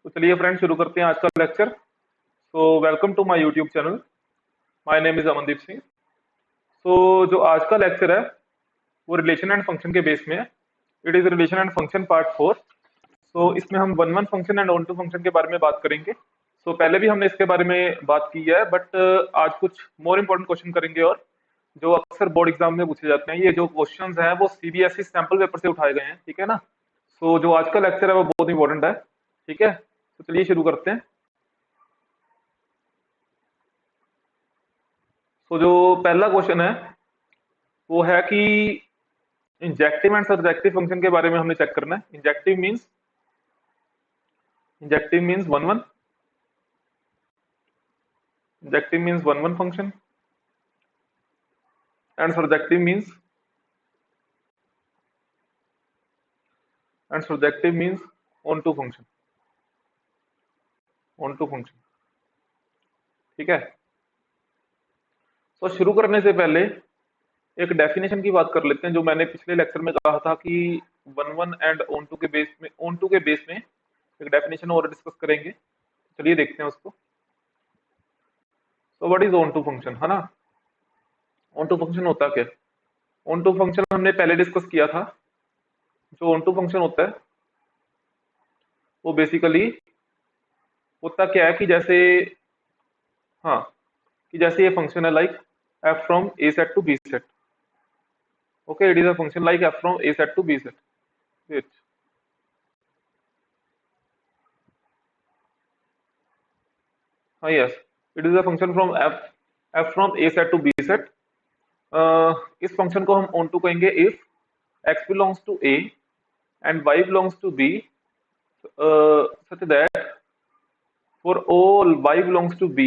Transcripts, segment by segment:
तो चलिए फ्रेंड, शुरू करते हैं आज का lecture. So welcome to my YouTube channel. My name is Amandeep Singh. So जो आज का लेक्चर है वो रिलेशन एंड फंक्शन के बेस में है। It is relation and function part 4। So इसमें हम one one function and onto function के बारे में बात करेंगे। सो पहले भी हमने इसके बारे में बात की है, बट आज कुछ मोर इम्पोर्टेंट क्वेश्चन करेंगे, और जो अक्सर बोर्ड एग्जाम में पूछे जाते हैं। ये जो क्वेश्चंस हैं वो सीबीएसई सैंपल पेपर से उठाए गए हैं, ठीक है ना। सो जो आज का लेक्चर है वो बहुत इंपॉर्टेंट है, ठीक है। तो चलिए शुरू करते हैं। तो जो पहला क्वेश्चन है वो है कि इंजेक्टिव एंड सब्जेक्टिव फंक्शन के बारे में हमने चेक करना है। Injective means one one. Injective means one one function and surjective means onto function. Onto function, ठीक है। तो शुरू करने से पहले एक डेफिनेशन की बात कर लेते हैं, जो मैंने पिछले लेक्चर में कहा था कि one one and onto के बेस में एक डेफिनेशन और डिस्कस करेंगे। चलिए देखते हैं उसको। तो what is onto function, है ना। ऑन टू फंक्शन होता क्या है? ऑन टू फंक्शन हमने पहले डिस्कस किया था। जो ऑन टू फंक्शन होता है वो बेसिकली होता क्या है कि जैसे, हाँ, कि जैसे ये फंक्शन है like F from A set to B set. Okay, it is a function like F from A set to B set. Wait, हाँ, yes, it is a function from F F from A set to B set. इस function को हम onto कहेंगे if X belongs to A and Y belongs to B, such that for all y belongs to b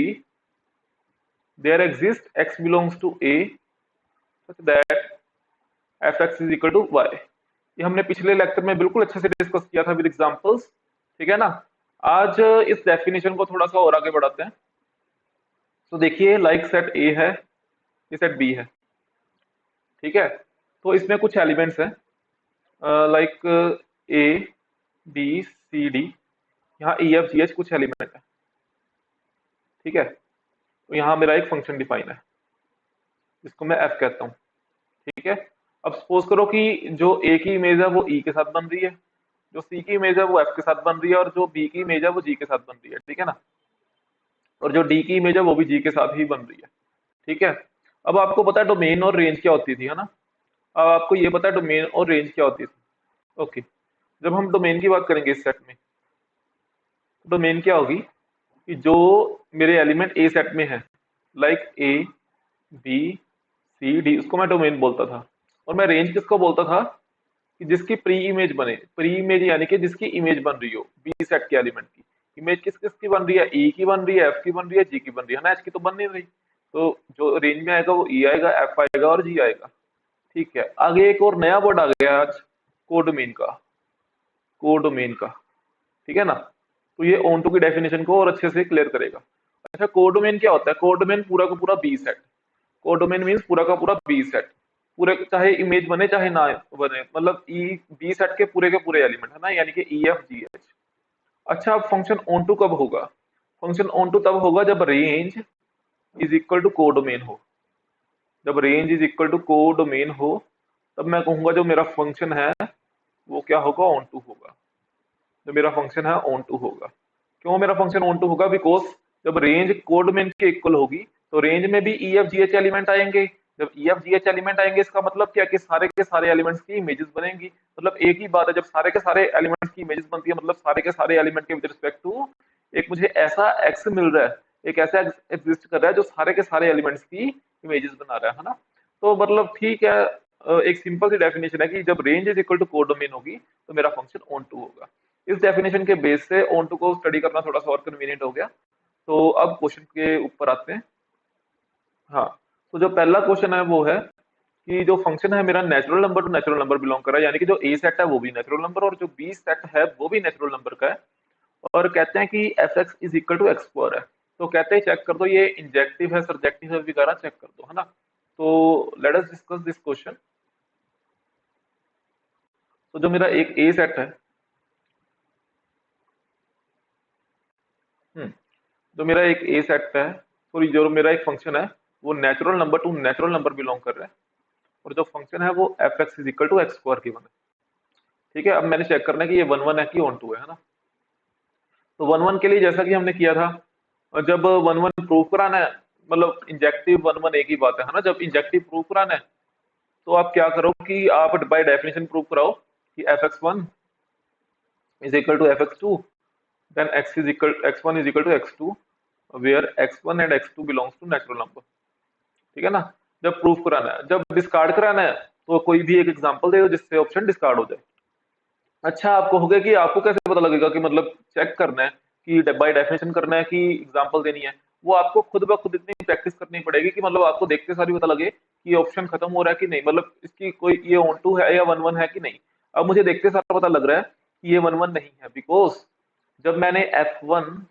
there exists x belongs to a, such that fx is equal to y। ये हमने पिछले lecture में बिल्कुल अच्छे से discuss किया था with examples, ठीक है ना। आज इस डेफिनेशन को थोड़ा सा और आगे बढ़ाते हैं। तो देखिए, लाइक सेट ए है, ये सेट बी है, ठीक है। तो इसमें कुछ एलिमेंट्स हैं like A B C D, यहाँ ई एफ जी एच कुछ एलिमेंट है, ठीक है। तो यहाँ मेरा एक फंक्शन डिफाइन है जिसको मैं एफ कहता हूँ, ठीक है। अब सपोज करो कि जो ए की इमेज है वो ई के साथ बन रही है, जो सी की इमेज है वो एफ के साथ बन रही है, और जो बी की इमेज है वो जी के साथ बन रही है, ठीक है ना। और जो डी की इमेज है वो भी जी के साथ ही बन रही है, ठीक है। अब आपको पता है डोमेन और रेंज क्या होती थी, है ना। अब आपको ये पता है डोमेन और रेंज क्या होती थी। ओके, जब हम डोमेन की बात करेंगे इस सेट में, तो डोमेन क्या होगी कि जो मेरे एलिमेंट ए सेट में है like A B C D, उसको मैं डोमेन बोलता था। और मैं रेंज किसको बोलता था कि जिसकी प्री इमेज बने। प्री इमेज यानी कि जिसकी इमेज बन रही हो बी सेट के एलिमेंट की। इमेज किस किस की बन रही है? ई की बन रही है, एफ की बन रही है, जी की बन रही है ना। एच की तो बन नहीं रही। तो जो रेंज में आएगा वो ई आएगा, एफ आएगा और जी आएगा, ठीक है। आगे एक और नया वर्ड आ गया आज, कोडोमेन का। कोडोमेन का, ठीक है ना। तो ये ऑन टू की डेफिनेशन को और अच्छे से क्लियर करेगा। अच्छा, कोडोमेन क्या होता है? कोडोमेन पूरा का पूरा बी सेट। कोडोमेन मीन्स पूरा का पूरा बी सेट। पूरे, चाहे इमेज बने चाहे ना बने, मतलब ई बी सेट के पूरे एलिमेंट, है ना, यानी कि ई एफ जी एच। अच्छा, अब फंक्शन ऑन टू कब होगा? फंक्शन ऑन टू तब होगा जब range is equal to codomain हो। जब range is equal to codomain हो, तब मैं कहूंगा जो मेरा फंक्शन है वो क्या होगा? ऑन टू होगा। जो मेरा फंक्शन है ऑन टू होगा। क्यों मेरा फंक्शन ऑन टू होगा? बिकॉज जब रेंज कोडमेन के इक्वल होगी तो रेंज में भी ई एफ जी एच एलिमेंट आएंगे। जब ई एफ जी एच एलिमेंट आएंगे, इसका मतलब क्या कि सारे के सारे एलिमेंट्स की इमेजेस बनेंगी। मतलब एक ही बात है, जब सारे के सारे एलिमेंट्स की इमेजेस बनती है, मतलब सारे के सारे एलिमेंट के विद रिस्पेक्ट टू एक मुझे ऐसा एक्स मिल रहा है, एक ऐसा एग्जिस्ट कर रहा है जो सारे के सारे एलिमेंट्स की इमेजेस बना रहा है ना। तो मतलब ठीक है, एक सिंपल सी डेफिनेशन है कि जब range is equal to codomain होगी तो मेरा फंक्शन ऑन टू होगा। इस डेफिनेशन के बेस से ऑन टू को स्टडी करना थोड़ा सा और कन्वीनियंट हो गया। तो अब क्वेश्चन के ऊपर आते हैं। हाँ, तो जो पहला क्वेश्चन है वो है कि जो फंक्शन है मेरा natural number to natural number belong कर रहा है, यानी कि जो ए सेट है वो भी नेचुरल नंबर और जो बी सेट है वो भी नेचुरल नंबर का है। और कहते हैं कि F x is equal to X square है। तो कहते हैं चेक कर दो ये इंजेक्टिव है सब्जेक्टिव है वगैरह, चेक कर दो, है ना। तो let us discuss this question. तो जो मेरा एक ए सेट है, जो मेरा एक ए सेट है, सॉरी जो मेरा एक फंक्शन है वो natural number to natural number belong कर रहा है, और जो फंक्शन है वो F x is equal to X square की वन है। ठीक है, अब मैंने चेक करना है कि ये वन वन है कि ऑन टू है ना। तो वन वन के लिए जैसा कि हमने किया था, और जब वन वन प्रूव कराना है, मतलब इंजेक्टिव वन वन एक ही बात है ना, जब इंजेक्टिव प्रूव कराना है तो आप क्या करो कि आप बाय डेफिनेशन प्रूव कराओ कि F x one is equal to F x two, then X one is equal to x two, where X one and X two belongs to natural number. ठीक है ना। जब प्रूफ कराना है, जब discard कराना है तो कोई भी एक एग्जांपल दे दो जिससे ऑप्शन डिस्कार्ड हो जाए। अच्छा, आपको हो गया कि आपको कैसे पता लगेगा कि मतलब चेक करना है कि बाय डेफिनेशन करना है कि एग्जांपल देनी है। वो आपको खुद ब खुद इतनी प्रैक्टिस करनी पड़ेगी कि मतलब आपको देखते सारी पता लगे कि ये ऑप्शन खत्म हो रहा है कि नहीं, मतलब इसकी कोई ये ऑन टू है या वन वन है कि नहीं। अब मुझे देखते सारा पता लग रहा है कि ये वन वन नहीं है, बिकॉज जब मैंने f one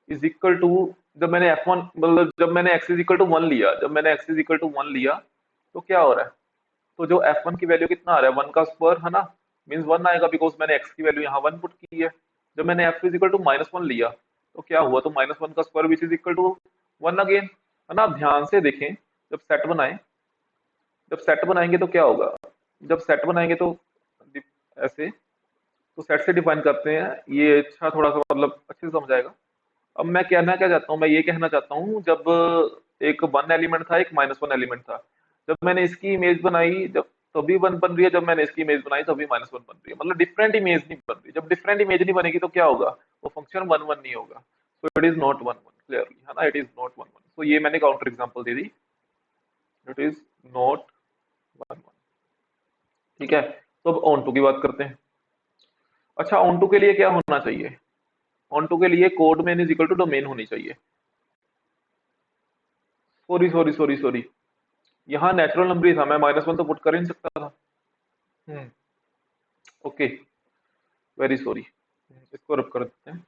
is equal to, जब मैंने एफ वन मतलब जब मैंने x is equal to one लिया, जब मैंने x is equal to one लिया तो क्या हो रहा है, तो जो एफ वन की वैल्यू कितना आ रहा है, वन का स्क्वायर है ना, मीन्स वन आएगा बिकॉज मैंने एक्स की वैल्यू यहाँ वन पुट की है। जब मैंने f is equal to minus one लिया तो क्या हुआ, तो माइनस वन का square which is equal to one again, है ना। आप ध्यान से देखें, जब सेट बनाए, जब सेट बनाएंगे तो क्या होगा, जब सेट बनाएंगे तो ऐसे, तो सेट से डिफाइन करते हैं ये, अच्छा थोड़ा सा मतलब अच्छे से समझाएगा। अब मैं कहना क्या चाहता हूँ, मैं ये कहना चाहता हूँ, जब एक वन एलिमेंट था एक माइनस वन एलिमेंट था, जब मैंने इसकी इमेज बनाई जब तभी वन बन रही है, जब मैंने इसकी इमेज बनाई तभी माइनस वन बन रही है, मतलब डिफरेंट इमेज नहीं बन रही। जब डिफरेंट इमेज नहीं बनेगी तो क्या होगा, वो फंक्शन वन वन नहीं होगा। So it is not one one, clearly है ना, it is not one one. तो ये मैंने counter example they the, it is not one one. ठीक है, तो अब ऑन टू की बात करते हैं। अच्छा, ऑन टू के लिए क्या होना चाहिए, ऑन टू के लिए codomain is equal to domain होनी चाहिए। सॉरी सॉरी सॉरी सॉरी, यहाँ नेचुरल नंबर ही था, मैं माइनस वन तो पुट कर ही नहीं सकता था। हम्म, ओके, वेरी सॉरी, इसको रब कर देते हैं,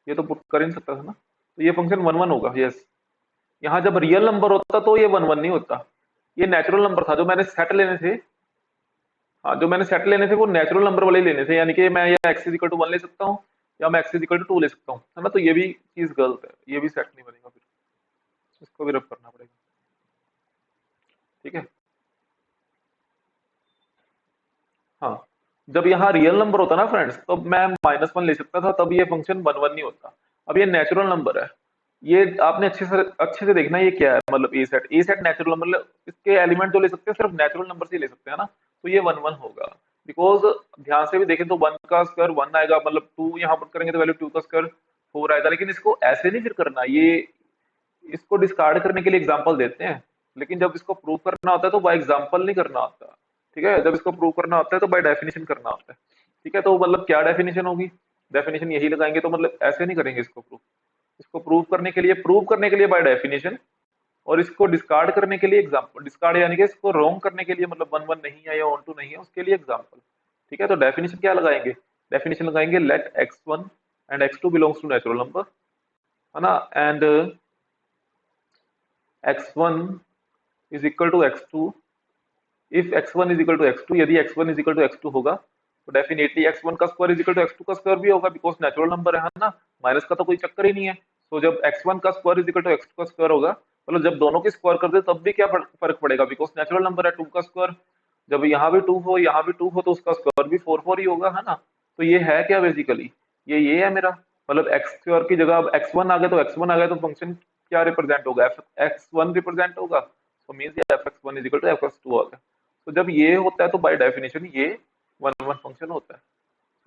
ये तो पुट कर ही नहीं सकता था ना, तो ये फंक्शन वन वन होगा, यस। यहाँ जब रियल नंबर होता तो ये वन वन नहीं होता, ये नेचुरल नंबर था। जो मैंने सेट लेने थे, हाँ जो मैंने सेट लेने थे वो नेचुरल नंबर वाले ही लेने थे, यानी कि मैं या x is equal to one ले सकता हूँ या मैं x is equal to two ले सकता हूँ, है ना। तो ये भी चीज गलत है, ये भी सेट नहीं बनेगा, फिर इसको भी रब करना पड़ेगा। ठीक है, हाँ, जब यहाँ रियल नंबर होता ना फ्रेंड्स, तो मैं माइनस वन ले सकता था, तब ये फंक्शन वन वन नहीं होता। अब ये नेचुरल नंबर है, ये आपने अच्छे से देखना है, ये क्या है, मतलब ए सेट नेचुरल नंबर, मतलब इसके एलिमेंट जो ले सकते हैं सिर्फ नेचुरल नंबर से ही ले सकते हैं ना, तो ये वन वन होगा। बिकॉज ध्यान से भी देखें तो वन का स्क्वायर वन आएगा, मतलब टू यहाँ पर करेंगे तो वैल्यू टू का स्क्वायर फोर आएगा, लेकिन इसको ऐसे नहीं फिर करना, ये इसको डिस्कार्ड करने के लिए एग्जांपल देते हैं, लेकिन जब इसको प्रूव करना होता है तो बाय एग्जांपल नहीं करना होता। ठीक है, जब इसको प्रूव करना होता है तो बाय डेफिनेशन करना होता है। ठीक है, तो मतलब क्या डेफिनेशन होगी, डेफिनेशन यही लगाएंगे, तो मतलब ऐसे नहीं करेंगे इसको प्रूव। इसको प्रूव करने के लिए बाय डेफिनेशन, और इसको डिस्कार्ड करने के लिए एग्जांपल, डिस्कार्ड यानी कि इसको रॉन्ग करने के लिए, मतलब वन वन नहीं है या ऑन टू नहीं है उसके लिए एग्जांपल। ठीक है, तो डेफिनेशन क्या लगाएंगे, डेफिनेशन लगाएंगे let X one and X two belongs to natural number, है ना, and X one is equal to x two, if X one is equal to x two, यदि X one is equal to x two होगा तो definitely X one का square is equal to x two का square भी होगा, because natural number है ना, minus का तो कोई चक्कर ही नहीं है। तो जब एक्स वन का square is equal to x two का स्क्वायर होगा, मतलब जब दोनों की स्क्वायर कर दे तब भी क्या फर्क पड़ेगा, बिकॉज नेचुरल नंबर है टू का स्क्वायर, जब यहाँ भी टू हो यहाँ भी टू हो तो उसका स्क्वायर भी फोर फोर ही होगा, है ना। तो ये है क्या बेसिकली, ये है मेरा, मतलब एक्स स्क्वायर की जगह अब एक्स वन आ गया, तो एक्स वन आ गया तो फंक्शन क्या रिप्रेजेंट होगा, एफ एक्स वन रिप्रेजेंट होगा, तो means F x one is equal to F x two आ गया। तो जब ये होता है तो बाय डेफिनेशन ये वन वन फंक्शन होता है,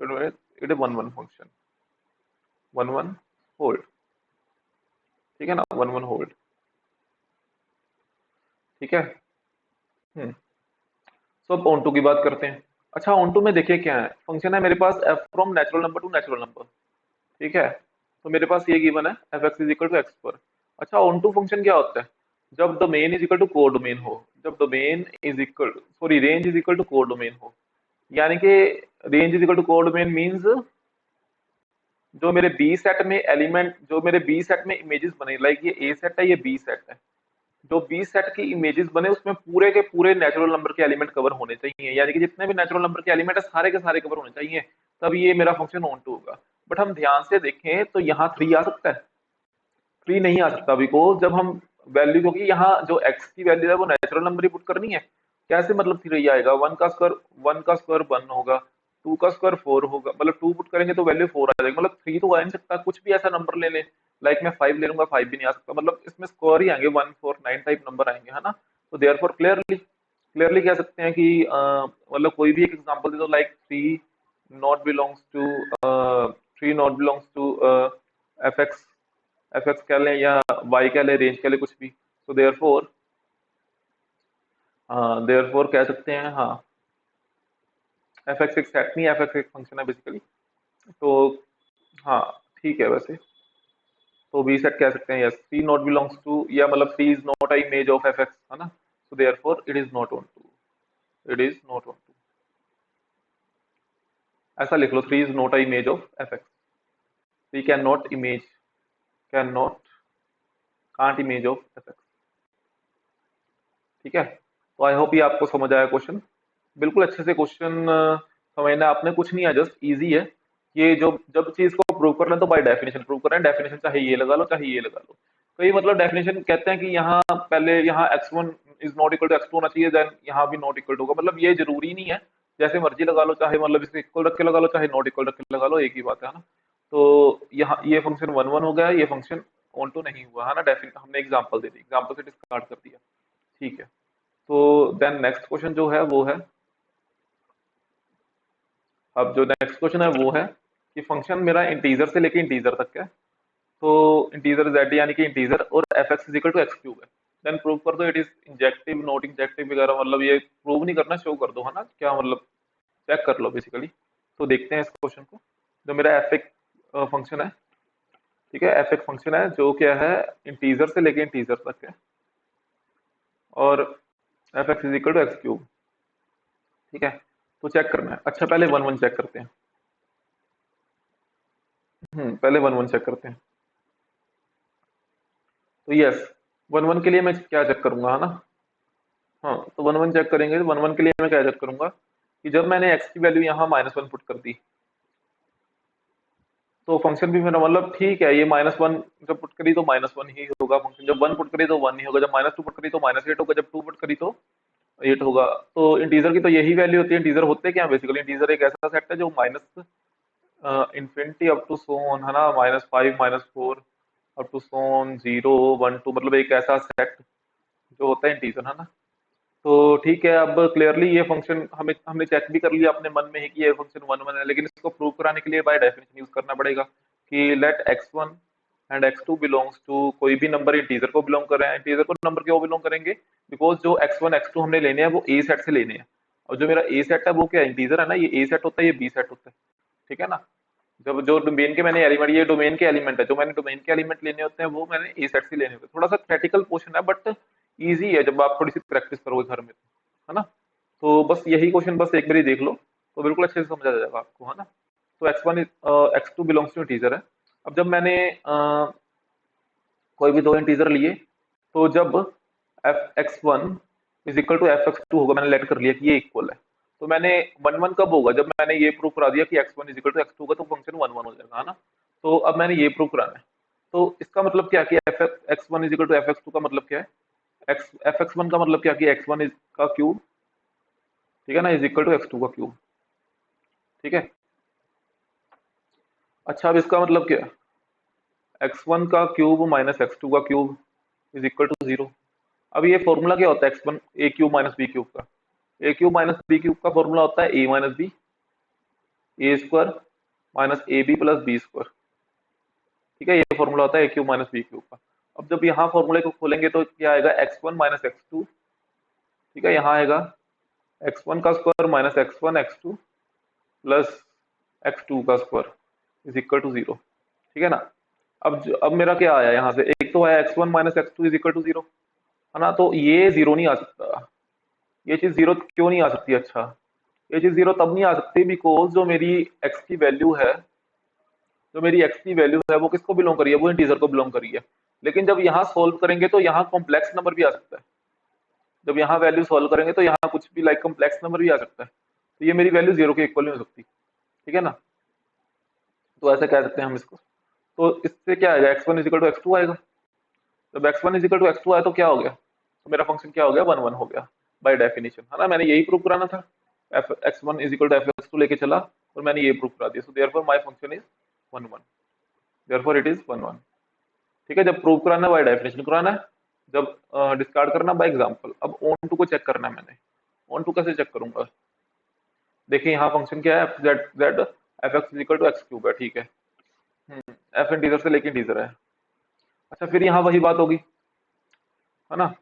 तो it is one one function, one one hold. ठीक है ना, वन वन होल्ड। ठीक है, सो अब ऑन टू की बात करते हैं। अच्छा, ऑन टू में देखिए क्या है, फंक्शन है मेरे पास F from natural number to natural number. ठीक है, तो मेरे पास ये गिवन है F x is equal to X पर। अच्छा, ऑन टू फंक्शन क्या होता है, जब domain is equal to codomain हो, जब domain is equal sorry range is equal to codomain हो, यानी कि range is equal to codomain means जो मेरे बी सेट में एलिमेंट, जो मेरे बी सेट में इमेजेस बने, लाइक ये ए सेट है ये बी सेट है, जो बी सेट की इमेजेस बने उसमें पूरे के पूरे नेचुरल नंबर के एलिमेंट कवर होने चाहिए, यानी कि जितने भी नेचुरल नंबर के एलिमेंट है सारे के सारे कवर होने चाहिए, तब ये मेरा फंक्शन ऑन टू होगा। बट हम ध्यान से देखें तो यहाँ 3 आ सकता है, 3 नहीं आ सकता, बिकॉज जब हम वैल्यू, क्योंकि यहाँ जो x की वैल्यू है वो नेचुरल नंबर ही पुट करनी है, कैसे मतलब 3 आएगा? 1 का स्क्वायर 1 होगा, 2 का स्क्वायर 4 होगा, मतलब 2 पुट करेंगे तो वैल्यू 4 आ जाएगी, मतलब 3 तो आ ही नहीं सकता। कुछ भी ऐसा नंबर ले लें, लाइक मैं 5 ले लूंगा, 5 भी नहीं आ सकता, मतलब इसमें स्क्वायर ही आएंगे, 1 4 9 टाइप नंबर आएंगे, है ना। तो देयरफॉर क्लियरली क्लियरली कह सकते हैं कि मतलब कोई भी एक एग्जांपल दे दो, like 3 not belongs to F x, f x कह लें या वाई कह लें, रेंज कह लें, कुछ भी। तो देयरफोर कह सकते हैं, हाँ, एफ एक्स एक सेट नहीं, एफ एक्स एक फंक्शन है बेसिकली। तो हाँ, ठीक है वैसे, तो बी सेट कह सकते हैं, yes, C not belongs to, या मतलब C is not a image of F X, है ना। तो therefore it is not onto, it is not onto, ऐसा लिख लो, 3 is not a image of F X, C can not image, can not, can't image of F X. ठीक है, तो I hope ये आपको समझ आया क्वेश्चन, बिल्कुल अच्छे से क्वेश्चन समझना आपने, कुछ नहीं है, जस्ट इजी है। ये जो जब चीज को प्रूव कर रहे हैं तो बाय डेफिनेशन प्रूव कर रहे हैं, डेफिनेशन चाहे ये लगा लो चाहे ये लगा लो। कई मतलब डेफिनेशन कहते हैं कि यहाँ पहले यहाँ x1 is not equal to x2 होना चाहिए, देन यहाँ भी नॉट इक्वल टू होगा, मतलब ये जरूरी नहीं है, जैसे मर्जी लगा लो, चाहे मतलब इसको इक्वल रख के लगा लो चाहे नॉट इक्वल रख के लगा लो, एक ही बात है ना। तो यहाँ ये फंक्शन 1 1 हो गया, ये फंक्शन ऑन टू नहीं हुआ, है ना, डेफिनेट हमने एग्जाम्पल दे दी, एग्जाम्पल से डिस्कार्ड कर दिया। ठीक है, तो देन नेक्स्ट क्वेश्चन जो है वो है, अब जो नेक्स्ट क्वेश्चन है वो है कि फंक्शन मेरा इंटीजर से लेके इंटीजर तक है, तो इंटीजर z यानी कि इंटीजर, और f x is equal to x cube है। देन प्रूव कर दो it is injective not injective वगैरह, मतलब ये प्रूव नहीं करना, शो कर दो, है ना, क्या मतलब चेक कर लो बेसिकली। तो देखते हैं इस क्वेश्चन को, जो मेरा एफ एक फंक्शन है, ठीक है, एफ एक फंक्शन है जो क्या है, इंटीजर से लेके इंटीजर तक है, और f x is equal to x cube, ठीक है। तो चेक करना है, अच्छा पहले 1 1 चेक करते हैं, पहले 1 1 चेक करते हैं। तो यस, 1 1 के लिए मैं क्या चेक करूंगा, है ना। हाँ, तो 1 1 चेक करेंगे, तो 1 1 के लिए मैं क्या चेक करूंगा कि जब मैंने x की वैल्यू यहाँ -1 पुट कर दी, तो फंक्शन भी मेरा मतलब ठीक है, ये -1 जब पुट करी तो -1 ही होगा फंक्शन, जब 1 पुट करी तो 1 ही होगा, जब -2 पुट करी तो -8 होगा, जब 2 पुट करी तो 8 होगा। तो इंटीजर की तो यही वैल्यू होती है, इंटीजर होते क्या बेसिकली, इंटीजर एक ऐसा सेट है जो minus infinity up to so on, है ना, -5 -4 अप टू सो ऑन 0 1 2, मतलब एक ऐसा सेट जो होता है इंटीजर, है ना। तो ठीक है, अब क्लियरली ये फंक्शन हमें हमने चेक भी कर लिया अपने मन में ही कि ये फंक्शन 1 1 है, लेकिन इसको प्रूव कराने के लिए बाय डेफिनेशन यूज करना पड़ेगा कि late x1 and x2 belongs to, कोई भी नंबर इंटीजर को बिलोंग कर रहे हैं, इंटीजर को नंबर क्यों बिलोंग करेंगे, बिकॉज जो x1 x2 हमने लेने हैं वो ए सेट से लेने हैं, और जो मेरा ए सेट है वो क्या इंटीजर है ना, ये ए सेट होता है, ये बी सेट होता है, ठीक है ना। जब जो डोमेन के मैंने एलिमेंट, ये डोमेन के एलिमेंट है, जो मैंने डोमेन के एलिमेंट लेने होते हैं वो मैंने ए सेट से लेने होते हैं, थोड़ा सा थ्योरेटिकल पोर्शन है बट इजी है जब आप थोड़ी सी प्रैक्टिस करोगे घर में, है ना। तो बस यही क्वेश्चन बस एक बार समझ देख लो, तो बिल्कुल अच्छे से समझ आ जाएगा आपको, है ना। तो x1 x2 belongs to integer है। अब जब मैंने कोई भी दो इंटीजर लिए, तो जब f x one is equal to F x two होगा, मैंने लेट कर लिया कि ये इक्वल है, तो मैंने 1 1 कब होगा, जब मैंने ये प्रूव करा दिया कि x1 is equal to x2 होगा, तो फंक्शन 1 1 हो जाएगा, है ना। तो अब मैंने ये प्रूव कराना है, तो इसका मतलब क्या कि F x one is equal to F x two का मतलब क्या है, एक्स एफ एक्स वन का मतलब क्या कि एक्स वन इज का क्यूब, ठीक है ना, is equal to x two का क्यूब, ठीक है। अच्छा, अब इसका मतलब क्या है, एक्स वन का क्यूब माइनस एक्स टू का क्यूब इज इक्वल टू 0। अब ये फॉर्मूला क्या होता है, x one a cube minus b cube का, a cube minus b cube का फॉर्मूला होता है a minus b, a square minus A B plus B square, ठीक है, ये फॉर्मूला होता है ए क्यूब माइनस बी क्यूब का। अब जब यहाँ फॉर्मूले को खोलेंगे तो क्या आएगा, x one minus x two, ठीक है, यहाँ आएगा एक्स वन का square minus x one x two plus x two का स्क्वायर इज इक्वल टू 0, ठीक है ना। अब मेरा क्या आया यहाँ से, एक तो आया x one minus x two is equal to 0, है ना, तो ये 0 नहीं आ सकता, ये चीज 0 क्यों नहीं आ सकती, अच्छा ये चीज 0 तब नहीं आ सकती बिकॉज जो मेरी x की वैल्यू है, जो मेरी x की वैल्यू है वो किसको बिलोंग करी है, वो इंटीजर को बिलोंग करी है। लेकिन जब यहाँ सोल्व करेंगे तो यहाँ कॉम्प्लेक्स नंबर भी आ सकता है, जब यहाँ वैल्यू सोल्व करेंगे तो यहाँ कुछ भी लाइक कॉम्प्लेक्स नंबर भी आ सकता है, तो ये मेरी वैल्यू 0 के इक्वल नहीं हो सकती, ठीक है ना। तो ऐसे कह सकते हैं हम इसको। तो इससे क्या आएगा, x1 इजिकल टू x2 आएगा। जब x1 इजिकल टू x2 आया तो क्या हो गया, तो मेरा फंक्शन क्या हो गया, 1 1 हो गया बाय डेफिनेशन, है ना। मैंने यही प्रूव कराना था, F x1 is equal to fx2 लेके चला और मैंने ये प्रूव करा दिया। So therefore my function is 1 1, therefore it is 1 1। ठीक है, जब प्रूव कराना है बाय डेफिनेशन कराना है, जब डिस्कार्ड करना बाय एग्जांपल। अब ऑन टू को चेक करना है मैंने, ऑन टू कैसे चेक करूंगा। देखिए यहाँ फंक्शन क्या है, z z f x is equal to x cube है, ठीक है। एफ इंटीजर से लेके इंटीजर है। अच्छा फिर यहाँ वही बात होगी, है ना।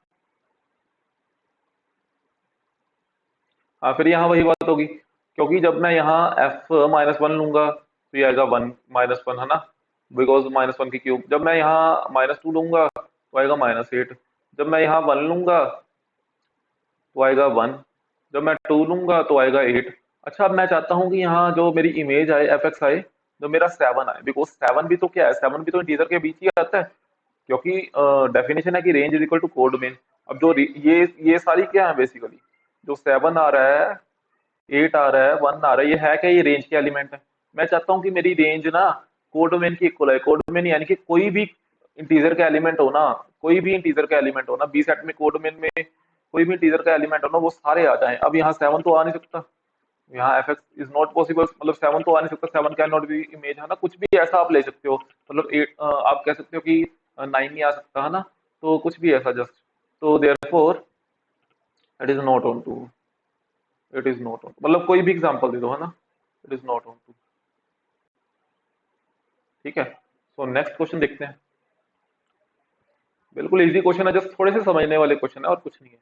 हाँ फिर यहाँ वही बात होगी, क्योंकि जब मैं यहाँ एफ माइनस वन लूंगा तो ये आएगा वन माइनस वन, है ना, बिकॉज माइनस वन की क्यूब। जब मैं यहाँ माइनस टू लूंगा तो आएगा माइनस एट। जब मैं यहाँ वन लूंगा तो आएगा वन। जब मैं टू लूंगा तो आएगा एट। अच्छा अब मैं चाहता हूँ कि यहाँ जो मेरी इमेज आए एफ एक्स आए, जो मेरा सेवन आए, बिकॉज सेवन भी तो क्या है, सेवन भी तो इंटीजर के बीच ही आता है, क्योंकि डेफिनेशन है कि range is equal to codomain. अब जो ये सारी क्या है बेसिकली, जो सेवन आ रहा है, एट आ रहा है, वन आ रहा है, ये है क्या, ये रेंज के एलिमेंट है। मैं चाहता हूँ कि मेरी रेंज ना कोड डोमेन की इक्वल है। कोड डोमेन यानी कि कोई भी इंटीजर का एलिमेंट हो ना, कोई भी इंटीजर का एलिमेंट हो ना बी सेट में, कोड डोमेन में कोई भी इंटीजर का एलिमेंट हो ना, वो सारे आ जाएं। अब यहाँ सेवन तो आ नहीं सकता, यहाँ F x is not possible, मतलब सेवन तो आ नहीं सकता, seven can not be image, है ना। कुछ भी ऐसा आप ले सकते हो, मतलब एट आप कह सकते हो कि नाइन नहीं आ सकता, है ना। तो कुछ भी ऐसा जस्ट, तो therefore it is not onto, it is not on, मतलब कोई भी एग्जांपल दे दो, है ना, it is not onto. ठीक है, सो नेक्स्ट क्वेश्चन देखते हैं। बिल्कुल इजी क्वेश्चन है, जस्ट थोड़े से समझने वाले क्वेश्चन है और कुछ नहीं है।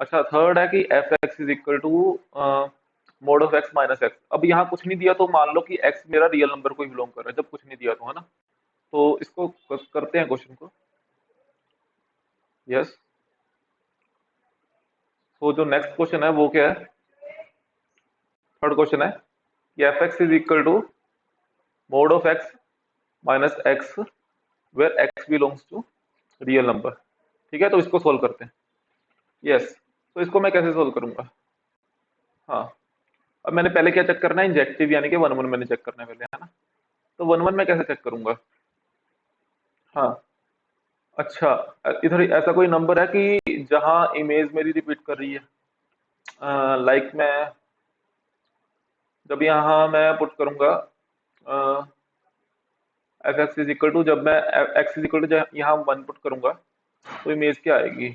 अच्छा थर्ड है कि F x is equal to mod of x minus x. अब यहाँ कुछ नहीं दिया तो मान लो कि एक्स मेरा रियल नंबर को ही बिलोंग कर रहा है, जब कुछ नहीं दिया तो, है ना। तो इसको करते हैं क्वेश्चन को। यस, तो जो नेक्स्ट क्वेश्चन है वो क्या है, थर्ड क्वेश्चन है कि F x is equal to mod of x minus x where x belongs to real number. ठीक है, तो इसको सोल्व करते हैं। यस, तो इसको मैं कैसे सोल्व करूंगा। हाँ, अब मैंने पहले क्या चेक करना है, इंजेक्टिव यानी कि वन वन मैंने चेक करना है पहले, है ना। तो वन वन मैं कैसे चेक करूंगा। हाँ, अच्छा इधर ऐसा कोई नंबर है कि जहां इमेज मेरी रिपीट कर रही है, लाइक मैं जब यहाँ मैं पुट करूंगा f x is equal to, जब मैं एक्स इज इक्वल टू यहाँ वन पुट करूंगा तो इमेज क्या आएगी,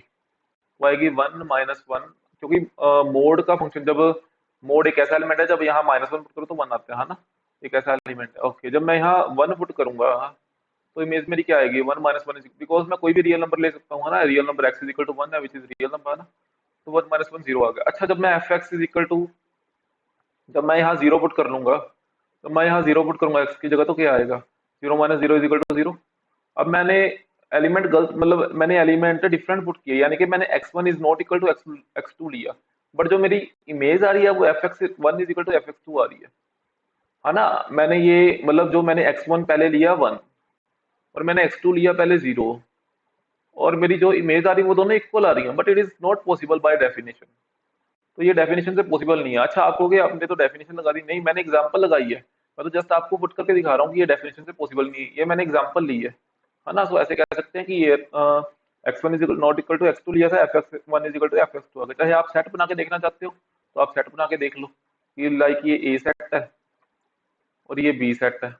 वो आएगी वन माइनस वन। क्योंकि मोड का फंक्शन, जब मोड एक ऐसा एलिमेंट है, जब यहाँ माइनस वन पुट करो तो वन आता है ना, एक ऐसा एलिमेंट है। ओके, जब मैं यहाँ वन पुट करूंगा तो इमेज मेरी क्या आएगी, वन माइनस वन, बिकॉज मैं कोई भी रियल नंबर ले सकता हूँ, है ना। Real number x is equal to one है, विच इज रियल नंबर, है ना। तो वन माइनस वन जीरो आ गया। अच्छा जब मैं f x is equal to, जब मैं यहाँ जीरो पुट कर लूंगा, तो मैं यहाँ जीरो पुट करूंगा एक्स की जगह, तो क्या आएगा, zero minus zero is equal to zero. अब मैंने एलिमेंट गलत, मतलब मैंने एलिमेंट डिफरेंट पुट किया, यानी कि मैंने X one is not equal to x two लिया, बट जो मेरी इमेज आ रही है वो F x one is equal to F x two आ रही है ना। मैंने ये मतलब जो मैंने एक्स वन पहले लिया वन, और मैंने एक्स टू लिया पहले जीरो, और मेरी जो इमेज आ रही है वो दोनों इक्वल आ रही है, but it is not possible by definition. तो ये डेफिनेशन से पॉसिबल नहीं है। अच्छा आप कहोगे आपने तो डेफिनेशन लगा दी, नहीं मैंने एग्जांपल लगाई है, मैं तो जस्ट आपको पुट करके दिखा रहा हूँ कि ये डेफिनेशन से पॉसिबल नहीं है, ये मैंने एग्जांपल ली है ना। सो ऐसे कह सकते हैं कि ये X one is not equal to x two लिया था, F x one is equal to F x two आ गया। चाहे आप सेट बना के देखना चाहते हो तो आप सेट बना के देख लो कि लाइक ये ए सेट है और ये बी सेट है,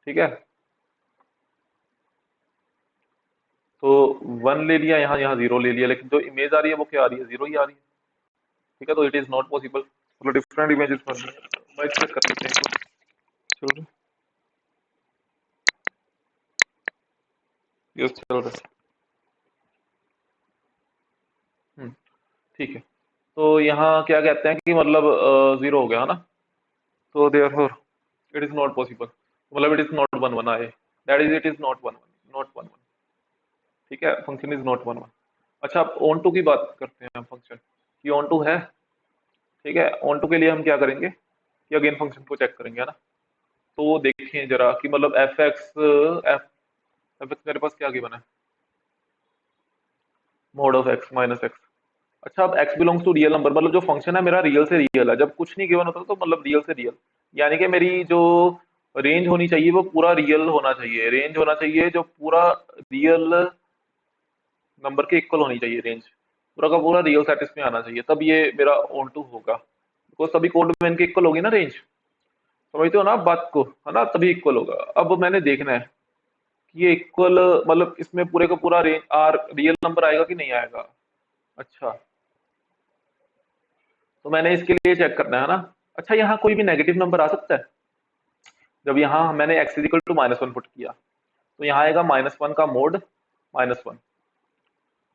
ठीक है। तो वन ले लिया यहाँ, यहाँ जीरो ले लिया, लेकिन जो इमेज आ रही है वो क्या आ रही है, जीरो ही आ रही है। ठीक है, तो इट इज नॉट पॉसिबल, मतलब डिफरेंट इमेजेस बन रही है। मैं चेक कर लेते हैं, चलो यस चल रहा है। हम्म, ठीक है। तो यहाँ क्या कहते हैं कि मतलब जीरो हो गया, है ना। तो therefore it is not possible, मतलब it is not one one आए, that is it is not one one, not one one. ठीक है, function is not one one. अच्छा अब ऑन टू की बात करते हैं हम, फंक्शन की ऑन टू है। ठीक है, ऑन टू के लिए हम क्या करेंगे कि अगेन फंक्शन को चेक करेंगे, है ना। तो देखें जरा कि मतलब एफ एक्स मेरे पास क्या गिवन है, mod of x minus x. अच्छा अब x belongs to real number, मतलब जो फंक्शन है मेरा रियल से रियल है, जब कुछ नहीं गिवन होता तो मतलब रियल से रियल, यानी कि मेरी जो रेंज होनी चाहिए वो पूरा रियल होना चाहिए, रेंज होना चाहिए जो पूरा रियल नंबर के इक्वल होनी चाहिए रेंज, पूरा का पूरा रियल सेट इसमें आना चाहिए, तब ये मेरा ऑन टू होगा, बिकॉज सभी कोड में इनके इक्वल होगी ना रेंज। समझते हो ना आप बात को, है ना, तभी इक्वल होगा। अब मैंने देखना है कि ये इक्वल मतलब इसमें पूरे का पूरा रेंज आर रियल नंबर आएगा कि नहीं आएगा। अच्छा, तो मैंने इसके लिए चेक करना है ना। अच्छा, यहाँ कोई भी नेगेटिव नंबर आ सकता है। जब यहाँ मैंने x इजिकल टू -1 पुट किया तो यहाँ आएगा -1 का मोड -1।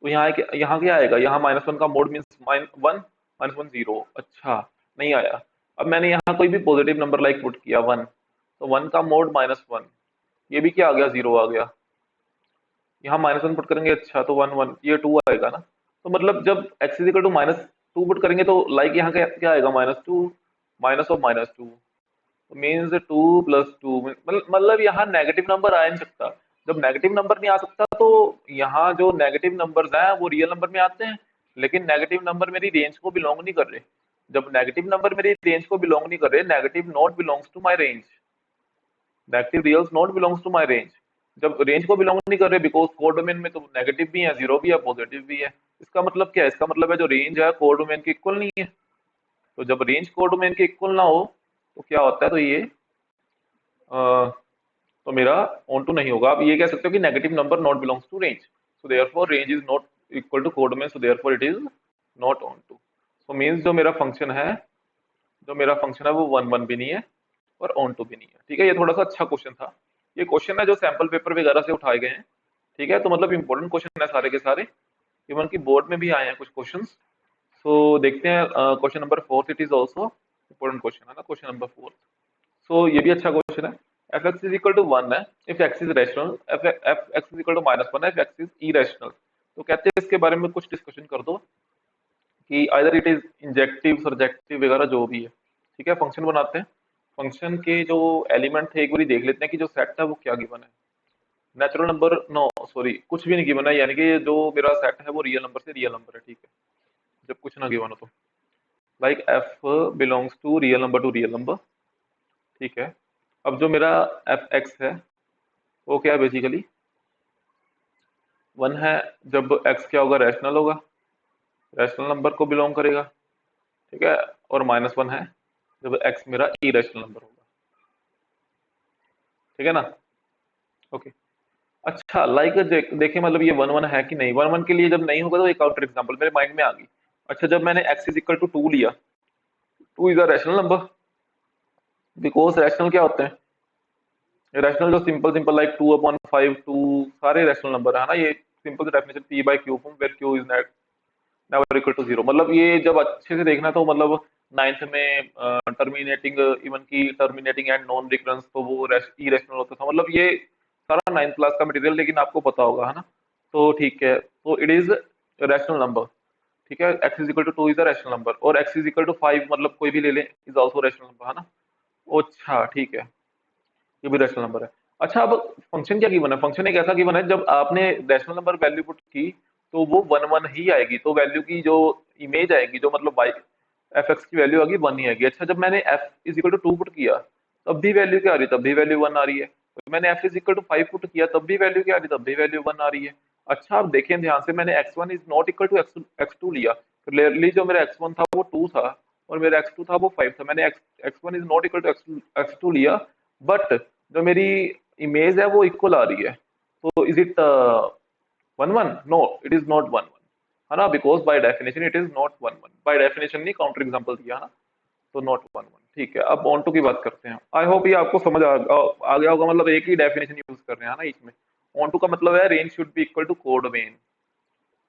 तो यहाँ क्या आएगा, यहाँ -1 का मोड मीन्स -1 -1 0। अच्छा, नहीं आया। अब मैंने यहाँ कोई भी पॉजिटिव नंबर लाइक पुट किया 1, तो 1 का मोड -1, ये भी क्या आ गया, 0 आ गया। यहाँ -1 पुट करेंगे, अच्छा तो 1 1 ये 2 आएगा ना। तो मतलब जब x इजिकल टू -2 पुट करेंगे तो लाइक यहाँ क्या आएगा, -2 माइनस ऑफ -2, मीन्स 2 + 2, मतलब यहाँ नेगेटिव नंबर आ नहीं सकता। जब नेगेटिव नंबर नहीं आ सकता तो यहाँ जो नेगेटिव नंबर्स हैं वो रियल नंबर में आते हैं, लेकिन नेगेटिव नंबर मेरी रेंज को बिलोंग नहीं कर रहे। जब नेगेटिव नंबर मेरी रेंज को बिलोंग नहीं कर रहे, negative not belongs to my range, negative reals not belongs to my range. जब रेंज को बिलोंग नहीं कर रहे, बिकॉज कोड डोमेन में तो नेगेटिव भी है, जीरो भी है, पॉजिटिव भी है। इसका मतलब क्या है, इसका मतलब है जो रेंज है कोड डोमेन के इक्वल नहीं है। तो जब रेंज कोड डोमेन के इक्वल ना हो तो क्या होता है, तो ये तो मेरा ऑन टू नहीं होगा। आप ये कह सकते हो कि negative number not belongs to range, so therefore range is not equal to codomain, so therefore it is not onto. So means जो मेरा फंक्शन है वो 1 1 भी नहीं है और ऑन टू भी नहीं है। ठीक है, ये थोड़ा सा अच्छा क्वेश्चन था। ये क्वेश्चन है जो सैंपल पेपर वगैरह से उठाए गए हैं। ठीक है, तो मतलब इंपॉर्टेंट क्वेश्चन है सारे के सारे, इवन की बोर्ड में भी आए हैं कुछ क्वेश्चन। सो देखते हैं question number 4, it is also important question है ना, क्वेश्चन नंबर 4। सो ये भी अच्छा क्वेश्चन है। F x is equal to 1 है if x is rational, f x is equal to -1 है इफ एक्स इज इरेशनल। तो कहते हैं इसके बारे में कुछ डिस्कशन कर दो कि आइदर इट इज इंजेक्टिव सरजेक्टिव वगैरह जो भी है। ठीक है, फंक्शन बनाते हैं। फंक्शन के जो एलिमेंट थे एक बार देख लेते हैं कि जो सेट है वो क्या गिवन है। नेचुरल नंबर, नो सॉरी, कुछ भी नहीं गिवन है, यानी कि जो मेरा सेट है वो रियल नंबर से रियल नंबर है। ठीक है, जब कुछ ना गिवन हो तो like f belongs to real number to real number. ठीक है, अब जो मेरा एफ एक्स है वो क्या है, बेसिकली 1 है जब एक्स क्या होगा, रैशनल होगा, रैशनल नंबर को बिलोंग करेगा। ठीक है, और -1 है जब एक्स मेरा इरेशनल नंबर होगा। ठीक है ना, ओके। अच्छा, लाइक देखिए मतलब ये 1 1 है कि नहीं, 1 1 के लिए जब नहीं होगा तो एक काउंटर एग्जांपल मेरे माइंड में आ गई। अच्छा, जब मैंने x इज इक्वल टू 2 लिया, 2 is a rational number, because rational क्या होते हैं, रैशनल जो सिंपल सिंपल लाइक 2/5, 2 सारे रैशनल नंबर है ना। ये simple definition p by q form where q is never equal to 0। मतलब ये जब अच्छे से देखना तो मतलब नाइन्थ में टर्मिनेटिंग, इवन की टर्मिनेटिंग एंड नॉन रिकरेंस, तो वो इरेशनल होता था। मतलब ये सारा नाइन्थ क्लास का मटेरियल, लेकिन आपको पता होगा, है ना। तो ठीक है, तो इट इज रैशनल नंबर। ठीक है, x is equal to 2 is a rational number, और x इज इक्वल टू 5 मतलब कोई भी ले लें इज आल्सो रैशनल नंबर, है ना। अच्छा, ठीक है, ये भी रैशनल नंबर है। अच्छा, अब फंक्शन क्या गिवन है, फंक्शन एक ऐसा गिवन है जब आपने रैशनल नंबर वैल्यू पुट की तो वो 1 1 ही आएगी, तो वैल्यू की जो इमेज आएगी, जो मतलब y एफ एक्स की वैल्यू आएगी 1 ही आएगी। अच्छा, जब मैंने f is equal to 2 put किया तब भी वैल्यू क्या आ रही है, तब भी वैल्यू 1 आ रही है। तो मैंने f is equal to 5 put किया तब भी वैल्यू क्या आ रही है, तब भी वैल्यू 1 आ रही है। अच्छा, आप देखें ध्यान से, मैंने x1 is not equal to x2 लिया, क्लियरली जो मेरा x1 था वो 2 था और मेरा x2 था वो 5 था। मैंने x1 is not equal to x2 लिया, बट जो मेरी इमेज है वो इक्वल आ रही है। तो is it 1 1? No, it is not 1 1, है ना, because by definition it is not 1 1। By definition नहीं, काउंटर एग्जांपल दिया है ना, तो नॉट 1 1। ठीक है, अब ऑन टू की बात करते हैं। आई होप ये आपको समझ आ गया होगा, मतलब एक ही डेफिनेशन यूज कर रहे हैं ना इसमें। ऑन टू का मतलब है range should be equal to codomain,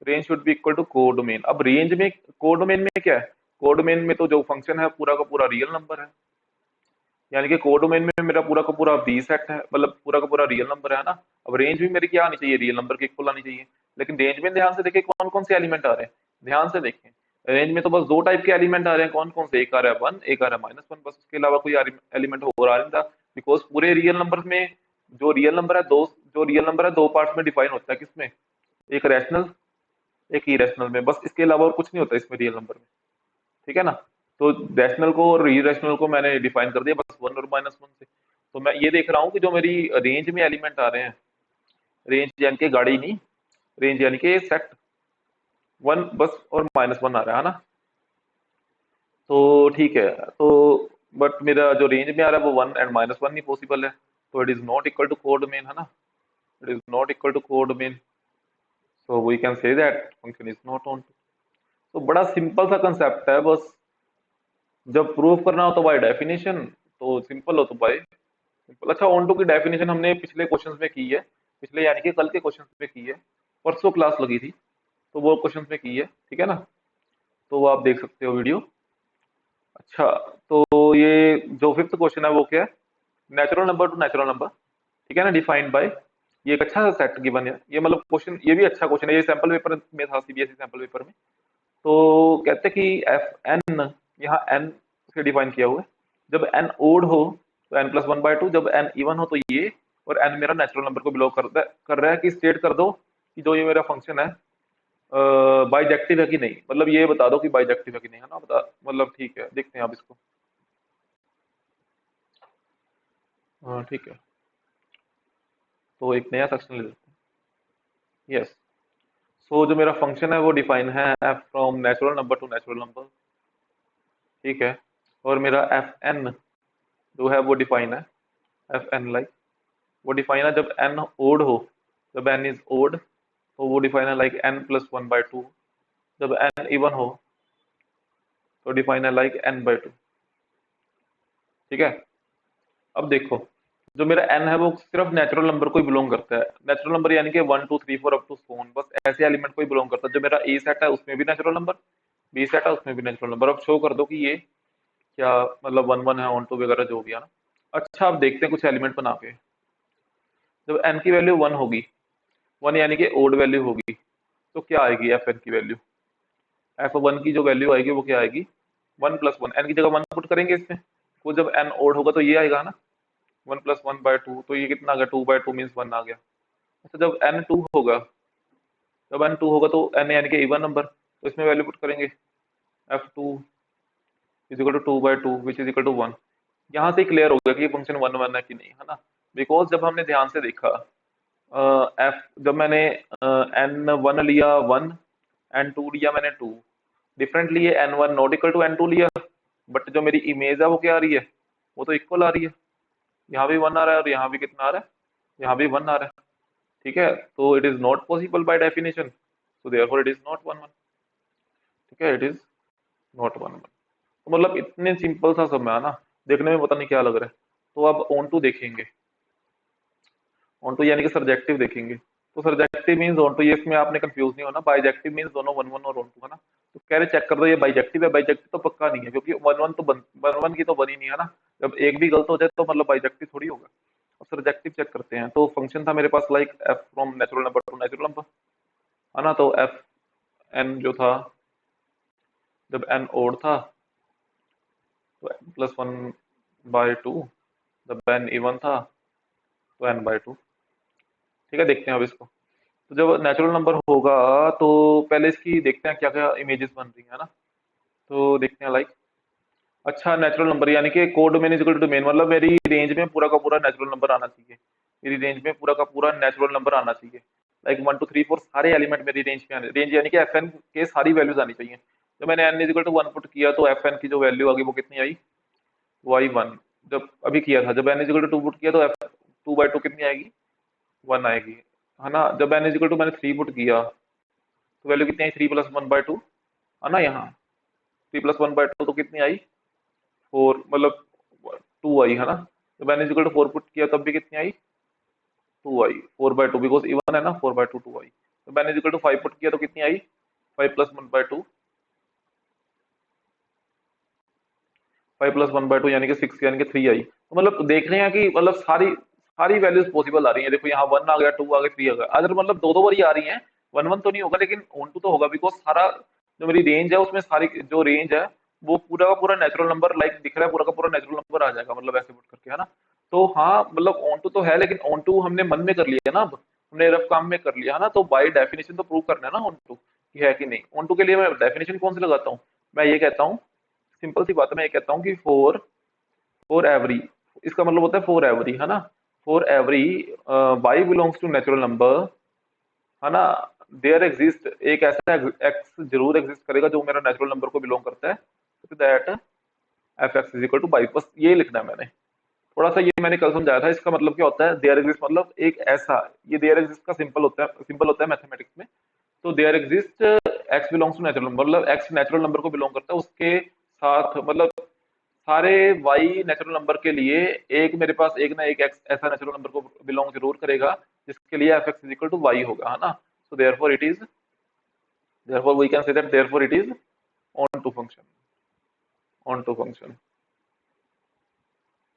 range should be equal to codomain. अब रेंज में, कोड डोमेन में क्या है, कोड डोमेन में तो जो फंक्शन है पूरा का पूरा रियल नंबर है, यानी कि कोड डोमेन में मेरा पूरा का पूरा बी सेट है, मतलब पूरा का पूरा रियल नंबर है ना। अब रेंज भी मेरी क्या आनी चाहिए, रियल नंबर के इक्वल आनी चाहिए। लेकिन रेंज में ध्यान से देखें कौन कौन से एलिमेंट आ रहे हैं, ध्यान से देखें। रेंज में तो बस दो टाइप के एलिमेंट आ रहे हैं, कौन कौन से, एक आ रहा है 1, एक आ रहा है -1, बस। उसके अलावा कोई एलिमेंट हो रहा नहीं था, बिकॉज पूरे रियल नंबर में जो रियल नंबर है दो, जो रियल नंबर है दो पार्ट्स में डिफाइन होता है, किसमें, एक रैशनल एक इरेशनल में, बस। इसके अलावा और कुछ नहीं होता इसमें रियल नंबर में। ठीक है ना। तो रैशनल को और इरेशनल को मैंने डिफाइन कर दिया बस 1 और -1 से। तो मैं ये देख रहा हूँ कि जो मेरी रेंज में एलिमेंट आ रहे हैं, रेंज यानी कि गाड़ी नहीं, रेंज यानी कि सेट वन बस और -1 आ रहा है ना। तो ठीक है, तो बट मेरा जो रेंज में आ रहा है वो 1 एंड -1 नहीं पॉसिबल है, तो it is not equal to codomain, है ना। It is not equal to codomain, so we can say that function is not on. तो बड़ा सिंपल सा कंसेप्ट है, बस जब प्रूव करना हो तो बाय डेफिनेशन, तो सिंपल हो तो बाय सिंपल। अच्छा, ऑन टू की डेफिनेशन हमने पिछले क्वेश्चंस में की है, पिछले यानी कि कल के क्वेश्चंस में की है, परसों क्लास लगी थी तो वो क्वेश्चंस में की है, ठीक है ना। तो वो आप देख सकते हो वीडियो। अच्छा, तो ये जो फिफ्थ क्वेश्चन है वो क्या है, natural number to natural number, ठीक है ना, डिफाइंड बाय, ये एक अच्छा सा सेट गिवन है, ये मतलब क्वेश्चन ये भी अच्छा क्वेश्चन है, ये सैंपल पेपर में था, सीबीएसई सैंपल पेपर में। तो कहते हैं कि एफ एन, यहाँ एन से डिफाइन किया हुआ है, जब एन ओड हो तो n+1/2, जब एन इवन हो तो ये, और एन मेरा नेचुरल नंबर को बिलोंग कर रहा है कि स्टेट कर दो कि जो ये मेरा फंक्शन है बाइजेक्टिव है कि नहीं, मतलब ये बता दो कि बाइजेक्टिव है कि नहीं, है ना, बता मतलब ठीक है, देखते हैं आप इसको। हाँ ठीक है, तो एक नया सेक्शन ले लेते हैं। यस, सो जो मेरा फंक्शन है वो डिफाइन है F from natural number to natural number, ठीक है। और मेरा एफ एन जो है वो डिफाइन है, एफ एन लाइक, वो डिफाइन है जब एन ओड हो, जब एन इज ओड तो वो डिफाइन है लाइक n+1/2, जब एन इवन हो तो डिफाइन है लाइक n/2, ठीक है। अब देखो, जो मेरा n है वो सिर्फ नेचुरल नंबर को ही बिलोंग करता है, नेचुरल नंबर यानी कि 1 2 3 4 अप टू सोन, बस ऐसे एलिमेंट को ही बिलोंग करता है। जो मेरा ए सेट है उसमें भी नेचुरल नंबर, बी सेट है उसमें भी नेचुरल नंबर। अब शो कर दो कि ये क्या मतलब 1 1 है, ऑन टू वगैरह जो भी है ना। अच्छा, अब देखते हैं कुछ एलिमेंट बना के। जब n की वैल्यू 1 होगी, 1 यानी कि ओड वैल्यू होगी, तो क्या आएगी एफ एन की वैल्यू, एफ वन की जो वैल्यू आएगी वो क्या आएगी, 1+1, एन की जगह 1 पुट करेंगे इसमें, वो जब एन ओड होगा तो ये आएगा ना, 1+1/2, तो ये कितना आ गया, 2/2 मीन्स 1 आ गया। अच्छा, जब एन टू होगा, जब एन टू होगा तो एन यानी कि इवन नंबर, तो इसमें वैल्यू पुट करेंगे, f2 = 2/2 which is equal to 1। यहाँ से क्लियर हो गया कि ये फंक्शन 1 1 है कि नहीं, है ना। बिकॉज जब हमने ध्यान से देखा, एफ जब मैंने एन वन लिया 1, एन टू लिया मैंने 2, डिफरेंट लिए, n one not equal to n two लिया, बट जो मेरी इमेज है वो क्या आ रही है, वो तो इक्वल आ रही है। यहाँ भी 1 आ रहा है और यहाँ भी कितना आ रहा है, यहाँ भी 1 आ रहा है, ठीक है। तो it is not possible by definition, so therefore it is not 1 1, ठीक है, इट इज नॉट 1 1। तो मतलब इतने सिंपल सा सब है ना, देखने में पता नहीं क्या लग रहा है। तो अब ऑन टू देखेंगे, ऑन टू यानी कि सब्जेक्टिव देखेंगे। तो सब्जेक्टिव मींस ऑन टू, ये इसमें आपने कंफ्यूज नहीं होना, बाइजेक्टिव मींस दोनों 1 1 और ऑन टू, है ना। तो कह रहे चेक कर दो ये बाइजेक्टिव है, बाइजेक्टिव तो पक्का नहीं है क्योंकि 1 1 तो 1 1 की तो बनी नहीं है ना। जब एक भी गलत हो जाए तो मतलब बाइजेक्टिव थोड़ी होगा। अब सब्जेक्टिव चेक करते हैं, तो फंक्शन था मेरे पास like F from natural number to natural number, है ना। तो एफ एन जो था, जब एन ओड था तो n+1/2, जब एन इवन था तो n/2, ठीक है। देखते हैं अब इसको, तो जब नेचुरल नंबर होगा तो पहले इसकी देखते हैं क्या क्या इमेजेस बन रही है ना। तो देखते हैं लाइक, अच्छा नेचुरल नंबर यानी कि codomain is equal to domain, मतलब मेरी रेंज में पूरा का पूरा नेचुरल नंबर आना चाहिए, मेरी रेंज में पूरा का पूरा नेचुरल नंबर आना चाहिए, लाइक 1 2 3 4 सारे एलिमेंट मेरी रेंज में आने, रेंज यानी कि एफ एन के सारी वैल्यूज आनी चाहिए। जब मैंने n is equal to 1 put किया तो एफ एन की जो वैल्यू आ गई वो कितनी आई, वो आई 1। जब अभी किया था, जब n is equal to 2 put किया तो एफ 2/2 कितनी आएगी, 1 आएगी, है ना। जब एन इज इक्वल टू मैंने 3 पुट किया तो वैल्यू कितनी आई, 3+1/2, है ना। यहाँ 3+1/2 तो कितनी आई, 4, मतलब 2 आई, है ना। जब n is equal to 4 put किया तब भी कितनी आई, 2 आई, 4/2, बिकॉज इवन है ना, 4/2 2 आई। जब n is equal to 5 put किया तो कितनी आई, 5+1/2, 5+1/2 यानी कि 6 यानी कि 3 आई। तो मतलब देख रहे हैं कि मतलब सारी सारी वैल्यूज पॉसिबल आ रही है। देखो यहाँ 1 आ गया, 2 आ गया, 3 आ गया, अगर मतलब दो दो बार ही आ रही हैं, 1 1 तो नहीं होगा लेकिन ऑन टू तो होगा, बिकॉज सारा जो मेरी रेंज है उसमें सारी जो रेंज है वो पूरा का पूरा नेचुरल नंबर लाइक दिख रहा है, पूरा का पूरा नेचुरल नंबर आ जाएगा, मतलब ऐसे पुट करके, है ना। तो हाँ मतलब ऑन टू तो है, लेकिन ऑन टू हमने मन में कर लिया ना, अब हमने रफ काम में कर लिया, है ना। तो बाई डेफिनेशन तो प्रूव करना है ना ऑन टू कि है कि नहीं। ऑन टू के लिए मैं डेफिनेशन कौन सी लगाता हूँ, मैं ये कहता हूँ, सिंपल सी बात है, मैं ये कहता हूँ कि फॉर फॉर एवरी इसका मतलब होता है फॉर एवरी, है ना, for every y belongs to natural number, है ना, देयर एग्जिस्ट एक ऐसा एक्स जरूर एग्जिस्ट करेगा जो मेरा नेचुरल नंबर को बिलोंग करता है, that f x is equal to y, बस ये लिखना है मैंने। थोड़ा सा ये मैंने कल समझाया था, इसका मतलब क्या होता है, देयर एग्जिस्ट मतलब एक ऐसा, ये देयर एग्जिस्ट का सिंपल होता है मैथमेटिक्स में। तो there exist x belongs to natural number, मतलब एक्स नेचुरल नंबर को बिलोंग करता है, उसके साथ मतलब सारे वाई नेचुरल नंबर के लिए एक मेरे पास एक ना एक एक्स ऐसा नेचुरल नंबर को बिलोंग जरूर करेगा जिसके लिए f x is equal to y होगा, है ना। So therefore we can say that therefore it is onto function, onto function,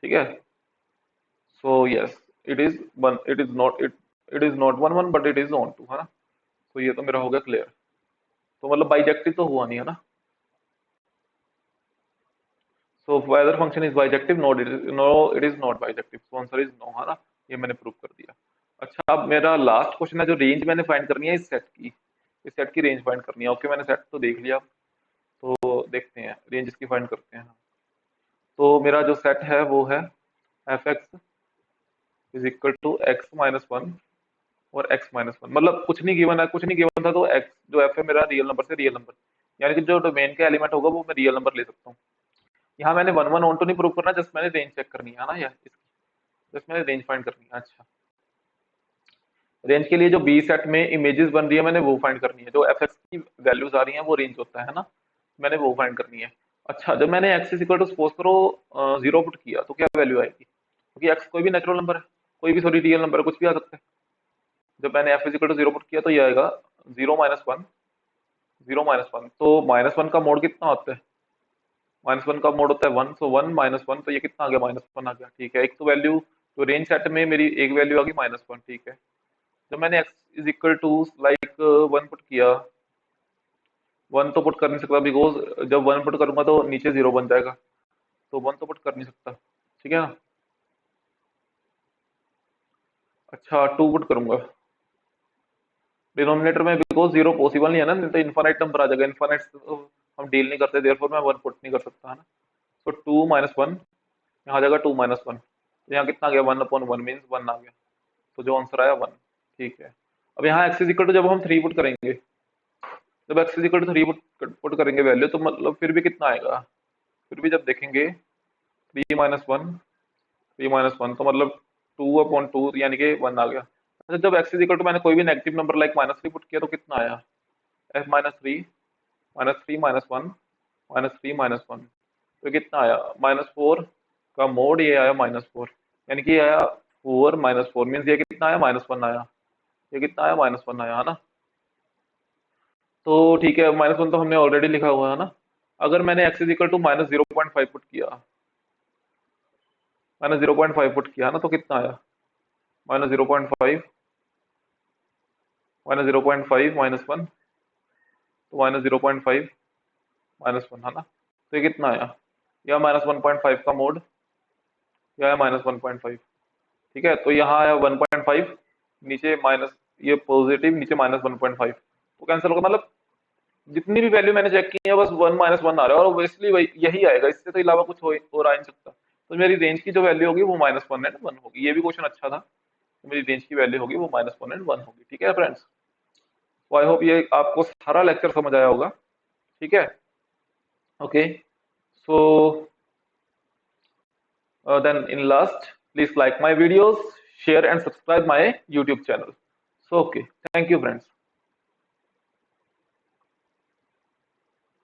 ठीक है। So yes, it is one, it is not one one but it is onto, है ना। तो ये तो मेरा हो गया क्लियर। तो मतलब बाइजेक्टिव तो हुआ नहीं, है ना। So whether function is bijective, no it is not bijective, so answer is no, है ना। ये मैंने प्रूव कर दिया। अच्छा, अब मेरा लास्ट क्वेश्चन है, जो रेंज मैंने फाइंड करनी है इस सेट की, इस सेट की रेंज फाइंड करनी है। ओके, मैंने सेट तो देख लिया, तो देखते हैं रेंज इसकी फाइंड करते हैं। तो मेरा जो सेट है वो है F x is equal to x minus one और एक्स माइनस वन, मतलब कुछ नहीं गिवन है, कुछ नहीं गिवन था, तो एक्स जो एफ है मेरा रियल नंबर से रियल नंबर, यानी कि जो डोमेन का एलिमेंट होगा वो मैं रियल नंबर ले सकता हूँ। यहाँ मैंने वन वन ऑन टू नहीं प्रूव करना, जस्ट मैंने रेंज चेक करनी है ना, या जस्ट मैंने रेंज फाइंड करनी है। अच्छा, रेंज के लिए जो बी सेट में इमेजेस बन रही है मैंने वो फाइंड करनी है, जो एफ एक्स की वैल्यूज आ रही हैं वो रेंज होता है ना, मैंने वो फाइंड करनी है। अच्छा, जब मैंने x is equal to suppose करो 0 पुट किया तो क्या वैल्यू आएगी, क्योंकि एक्स कोई भी नेचुरल नंबर है, कोई भी सॉरी रियल नंबर है, कुछ भी आ सकता है। जब मैंने f is equal to 0 put किया तो ये आएगा 0 - 1, 0 - 1, तो -1 का मोड कितना होता है, -1 का मोड होता है 1, सो 1 - 1, तो ये कितना आ गया, -1 आ गया, ठीक है। एक तो वैल्यू, तो रेंज सेट में मेरी एक वैल्यू आ गई -1, ठीक है। जब मैंने x is equal to like 1 put किया, 1 तो पुट कर नहीं सकता, बिकॉज जब 1 पुट करूंगा तो नीचे 0 बन जाएगा, तो 1 तो पुट कर नहीं सकता, ठीक है ना। अच्छा, 2 पुट करूंगा डिनोमिनेटर में, बिकॉज 0 पॉसिबल नहीं है ना, नहीं तो इनफाइनाइट नंबर आ जाएगा, इनफाइनाइट तो हम डील नहीं करते, देयरफॉर मैं 1 पुट नहीं कर सकता, है ना। तो 2 - 1 यहाँ आ जाएगा 2 - 1, यहाँ कितना आ गया, 1/1 मीन्स 1 आ गया, तो जो आंसर आया 1, ठीक है। अब यहाँ x इज इक्वल टू जब हम 3 पुट करेंगे, जब x is equal to 3 put करेंगे वैल्यू, तो मतलब फिर भी कितना आएगा, फिर भी जब देखेंगे 3 - 1 तो मतलब 2/2 यानी कि 1 आ गया। अच्छा, जब x इज इक्वल टू मैंने कोई भी नेगेटिव नंबर लाइक -3 पुट किया तो कितना आया, f -3 -3 -1 -3 -1, तो कितना आया, -4 का मोड, ये आया -4, यानी कि ये आया 4 -4 मीन्स ये कितना आया, -1 आया, ये कितना आया, -1 आया, है ना। तो ठीक है, -1 तो हमने ऑलरेडी लिखा हुआ है ना। अगर मैंने x is equal to -0.5 put किया, -0.5 पुट किया ना, तो कितना आया, -0.5 -0.5 -1, तो -0.5 -1, है ना। तो ये कितना आया, या -1.5 का मोड, या -1.5, ठीक है। तो यहाँ आया 1.5, नीचे माइनस, ये पॉजिटिव, नीचे -1.5, तो कैंसिल होगा, मतलब जितनी भी वैल्यू मैंने चेक की है बस 1 -1 आ रहा है, और ऑब्वियसली वही यही आएगा, इससे तो इलावा कुछ हो और आ नहीं सकता। तो मेरी रेंज की जो वैल्यू होगी वो -1 एंड 1 होगी, ये भी क्वेश्चन अच्छा था। तो मेरी रेंज की वैल्यू होगी वो -1 एंड 1 होगी, ठीक है फ्रेंड्स। तो आई होप ये आपको सारा लेक्चर समझ आया होगा, ठीक है। Okay, so then in last, please like my videos, share and subscribe my YouTube channel. So okay, thank you friends.